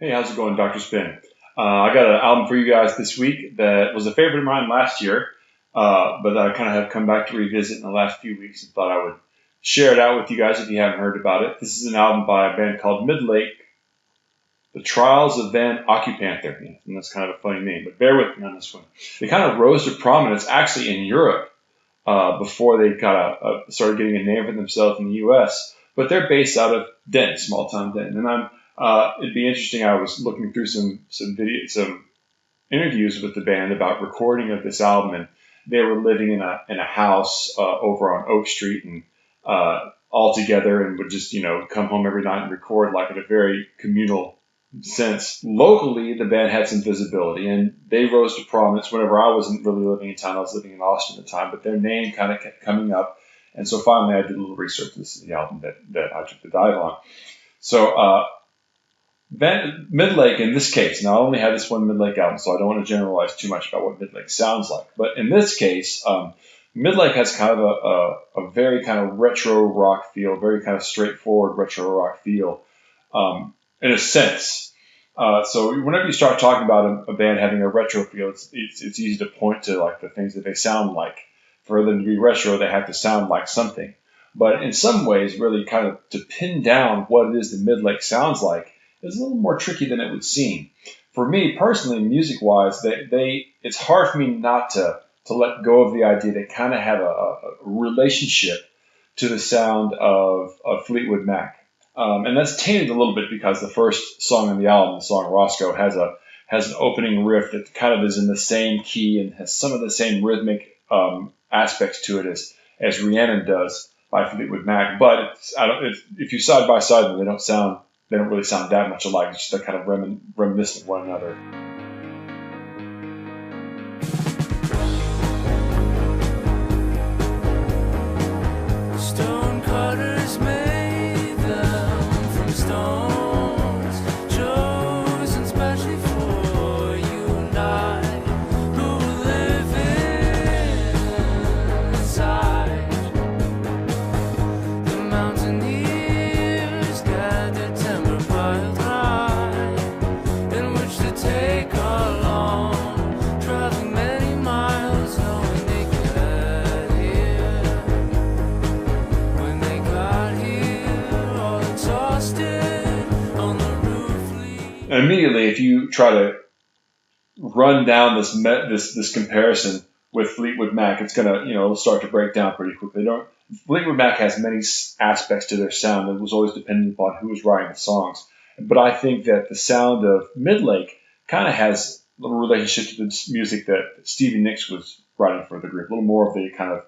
Hey, how's it going, Dr. Spin? I got an album for you guys this week that was a favorite of mine last year, but I kind of have come back to revisit in the last few weeks and thought I would share it out with you guys if you haven't heard about it. This is an album by a band called Midlake, The Trials of Van Occupanther. And that's kind of a funny name, but bear with me on this one. They kind of rose to prominence actually in Europe before they started getting a name for themselves in the U.S., but they're based out of Denton, small town Denton. And it'd be interesting. I was looking through some interviews with the band about recording of this album, and they were living in a house over on Oak Street, and all together, and would just come home every night and record like in a very communal sense. Locally, the band had some visibility, and they rose to prominence whenever I wasn't really living in town. I was living in Austin at the time, but their name kind of kept coming up, and so finally I did a little research. This is the album that I took the dive on. So Midlake, in this case, now I only have this one Midlake album, so I don't want to generalize too much about what Midlake sounds like. But in this case, Midlake has kind of a very kind of retro rock feel, very kind of straightforward retro rock feel, in a sense. So whenever you start talking about a band having a retro feel, it's easy to point to like the things that they sound like. For them to be retro, they have to sound like something. But in some ways, really kind of to pin down what it is that Midlake sounds like is a little more tricky than it would seem. For me personally, music-wise, it's hard for me not to let go of the idea they kind of have a relationship to the sound of Fleetwood Mac. And that's tainted a little bit because the first song on the album, the song Roscoe, has an opening riff that kind of is in the same key and has some of the same rhythmic aspects to it as Rhiannon does by Fleetwood Mac. But if you side by side them, they don't really sound that much alike. It's just they're kind of reminiscent of one another. Stone cutters made them from stones, chosen specially for you and I, who live inside. The mountaineers gathered timber piled high, in which to take along, traveling many miles, knowing they get here. When they got here, all exhausted, on the roof leaning. And immediately, if you try to run down this comparison with Fleetwood Mac, it's gonna it'll start to break down pretty quickly. Fleetwood Mac has many aspects to their sound that was always dependent upon who was writing the songs. But I think that the sound of Midlake kind of has a little relationship to the music that Stevie Nicks was writing for the group, a little more of the kind of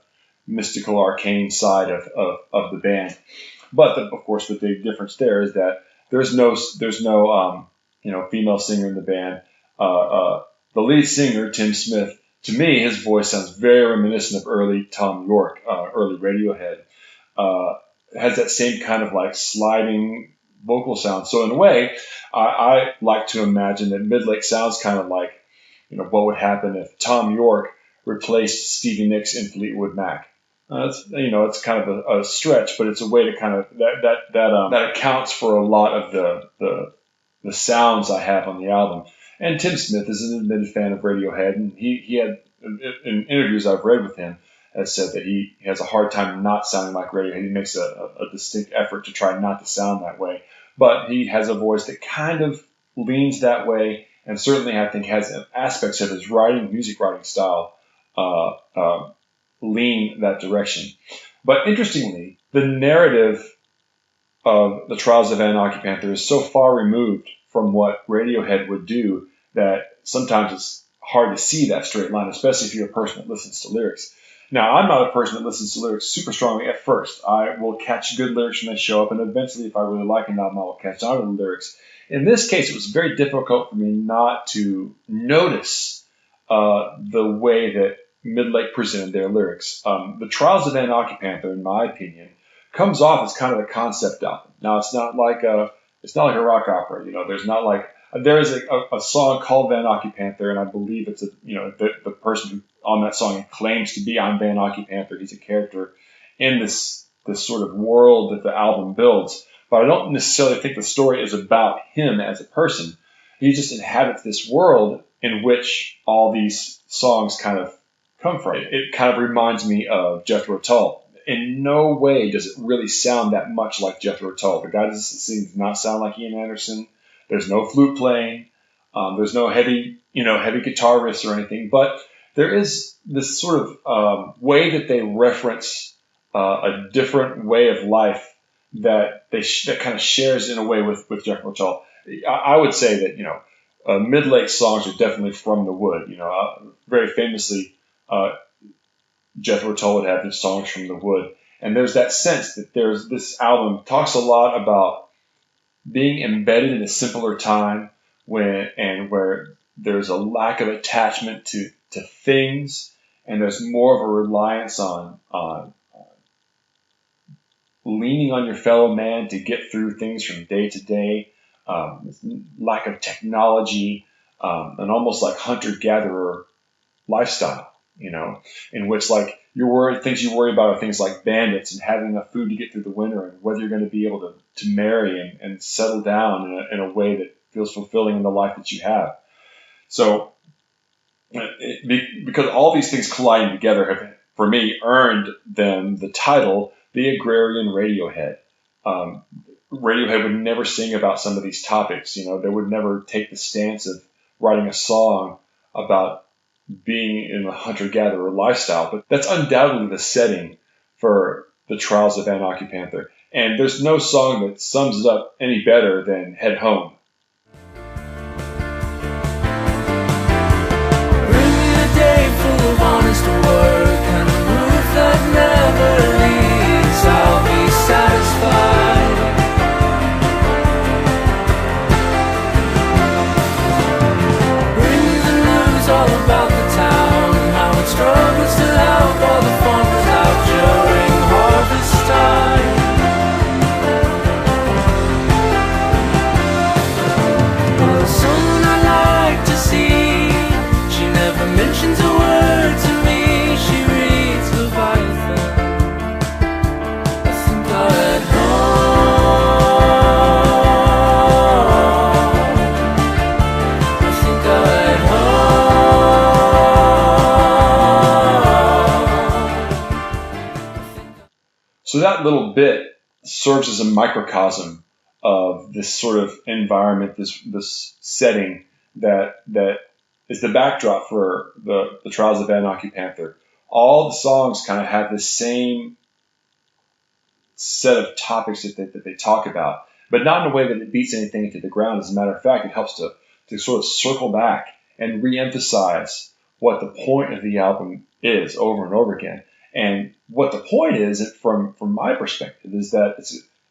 mystical, arcane side of the band. But of course, the big difference there is that there's no female singer in the band. The lead singer, Tim Smith, to me, his voice sounds very reminiscent of early Tom York, early Radiohead. Has that same kind of like sliding vocal sound. So in a way, I like to imagine that Midlake sounds kind of like, what would happen if Tom York replaced Stevie Nicks in Fleetwood Mac. It's kind of a stretch, but it's a way to kind of that accounts for a lot of the sounds I have on the album. And Tim Smith is an admitted fan of Radiohead, and he had, in interviews I've read with him, has said that he has a hard time not sounding like Radiohead. He makes a distinct effort to try not to sound that way. But he has a voice that kind of leans that way, and certainly I think has aspects of his music writing style lean that direction. But interestingly, the narrative of the Trials of Van Occupanther is so far removed from what Radiohead would do that sometimes it's hard to see that straight line, especially if you're a person that listens to lyrics. Now, I'm not a person that listens to lyrics super strongly at first. I will catch good lyrics when they show up, and eventually, if I really like an album, I will catch on to the lyrics. In this case, it was very difficult for me not to notice the way that Midlake presented their lyrics. The Trials of Van Occupanther, in my opinion, comes off as kind of a concept album. Now, it's not like a rock opera. There's not like there is a song called Van Occupanther, and I believe it's the person who on that song claims to be on Van Occupanther. He's a character in this sort of world that the album builds. But I don't necessarily think the story is about him as a person. He just inhabits this world in which all these songs kind of come from. It kind of reminds me of Jethro Tull. In no way does it really sound that much like Jethro Tull. The guy does not sound like Ian Anderson. There's no flute playing. There's no heavy guitar riffs or anything. But there is this sort of way that they reference a different way of life that that kind of shares in a way with Jethro Tull. I would say that Midlake songs are definitely from the wood. Very famously, Jethro Tull would have his songs from the wood, and there's that sense that there's this album talks a lot about being embedded in a simpler time where there's a lack of attachment to things, and there's more of a reliance on leaning on your fellow man to get through things from day to day. Lack of technology, and almost like hunter-gatherer lifestyle, in which like things you worry about are things like bandits and having enough food to get through the winter and whether you're going to be able to marry and settle down in a way that feels fulfilling in the life that you have. So because all these things colliding together have, for me, earned them the title, the Agrarian Radiohead. Radiohead would never sing about some of these topics. They would never take the stance of writing a song about being in a hunter-gatherer lifestyle. But that's undoubtedly the setting for the Trials of Van Occupanther. And there's no song that sums it up any better than Head Home. Bring me a day full of honest work and a roof that never leaks. I'll be satisfied. All about the town and how it struggles to help all the farmers out during harvest time. Well, someone I like to see, she never mentions a word to me. She reads Leviathan. I think I'll head home. I think I'll head home. So that little bit serves as a microcosm of this sort of environment, this setting that is the backdrop for the Trials of Van Occupanther. All the songs kind of have the same set of topics that they talk about, but not in a way that it beats anything into the ground. As a matter of fact, it helps to sort of circle back and re-emphasize what the point of the album is over and over again. And what the point is, from my perspective, is that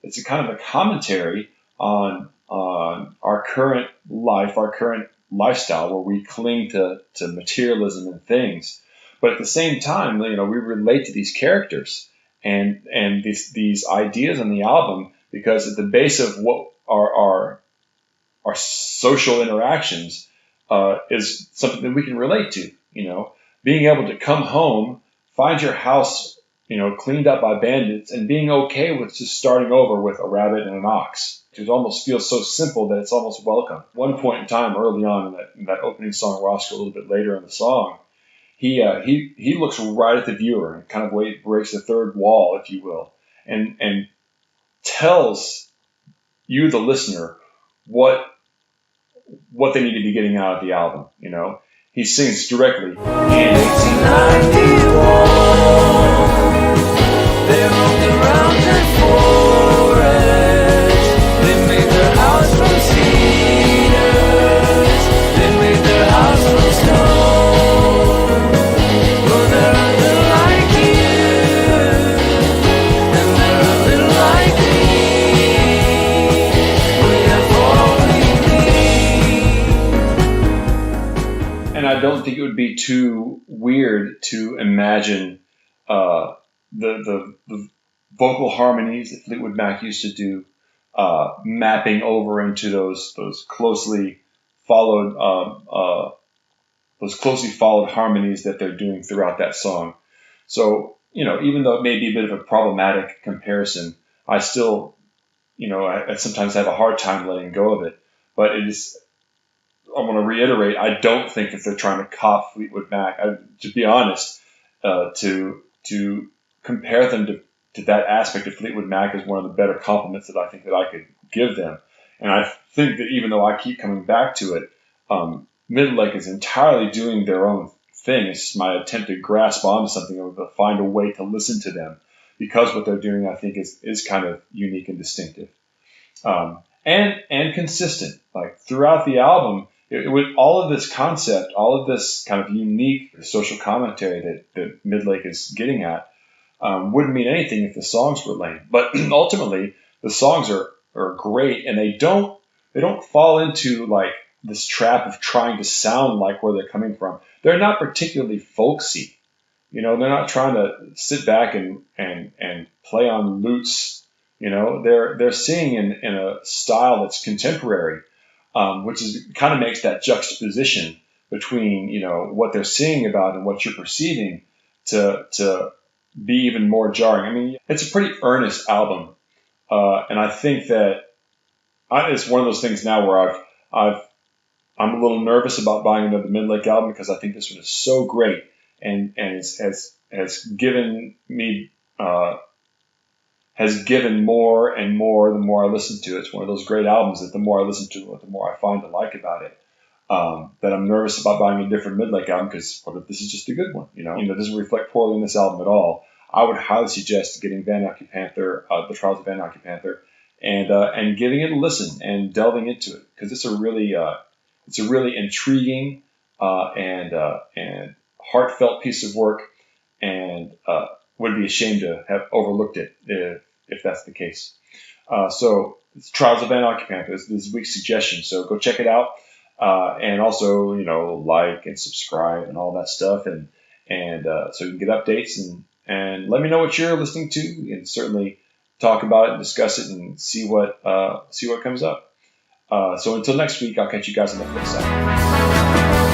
it's a kind of a commentary on our current life, our current lifestyle, where we cling to materialism and things. But at the same time, we relate to these characters and these ideas on the album, because at the base of what our social interactions is something that we can relate to. Being able to come home, find your house, cleaned up by bandits, and being okay with just starting over with a rabbit and an ox. It almost feels so simple that it's almost welcome. One point in time early on in that opening song, Roscoe, a little bit later in the song, he looks right at the viewer and kind of breaks the third wall, if you will, and tells you, the listener, what they need to be getting out of the album. He sings directly. In 1891, they roamed around that forest. They made their house from cedars. They made their house from stone. Well, they're a little like you, and they're a little like me. We have all we need. And I don't think it would be too weird to imagine the vocal harmonies that Fleetwood Mac used to do mapping over into those closely followed harmonies that they're doing throughout that song. So even though it may be a bit of a problematic comparison, I still I sometimes have a hard time letting go of it. But want to reiterate, I don't think that they're trying to cop Fleetwood Mac. To be honest, to compare them to that aspect of Fleetwood Mac is one of the better compliments that I think that I could give them. And I think that even though I keep coming back to it, Midlake is entirely doing their own thing. It's just my attempt to grasp onto something or to find a way to listen to them, because what they're doing, I think, is kind of unique and distinctive, and consistent. Like throughout the album, with all of this concept, all of this kind of unique social commentary that Midlake is getting at, wouldn't mean anything if the songs were lame. But ultimately, the songs are great, and they don't fall into like this trap of trying to sound like where they're coming from. They're not particularly folksy. They're not trying to sit back and play on lutes. They're singing in a style that's contemporary, which kind of makes that juxtaposition between what they're singing about and what you're perceiving to be even more jarring. I mean, it's a pretty earnest album, and I think that it's one of those things now where I'm a little nervous about buying another Midlake album, because I think this one is so great and has given me has given more and more the more I listen to it. It's one of those great albums that the more I listen to it, the more I find to like about it. That I'm nervous about buying a different Midlake album, because what if this is just a good one? It doesn't reflect poorly on this album at all. I would highly suggest getting Van Occupanther, the Trials of Van Occupanther, and giving it a listen and delving into it, because it's a really intriguing and heartfelt piece of work, and would be ashamed to have overlooked it if that's the case. So it's Trials of Van Occupanther is this week's suggestion. So go check it out, and also like and subscribe and all that stuff, and so you can get updates and let me know what you're listening to, and certainly talk about it and discuss it and see what comes up. So until next week, I'll catch you guys on the flip side.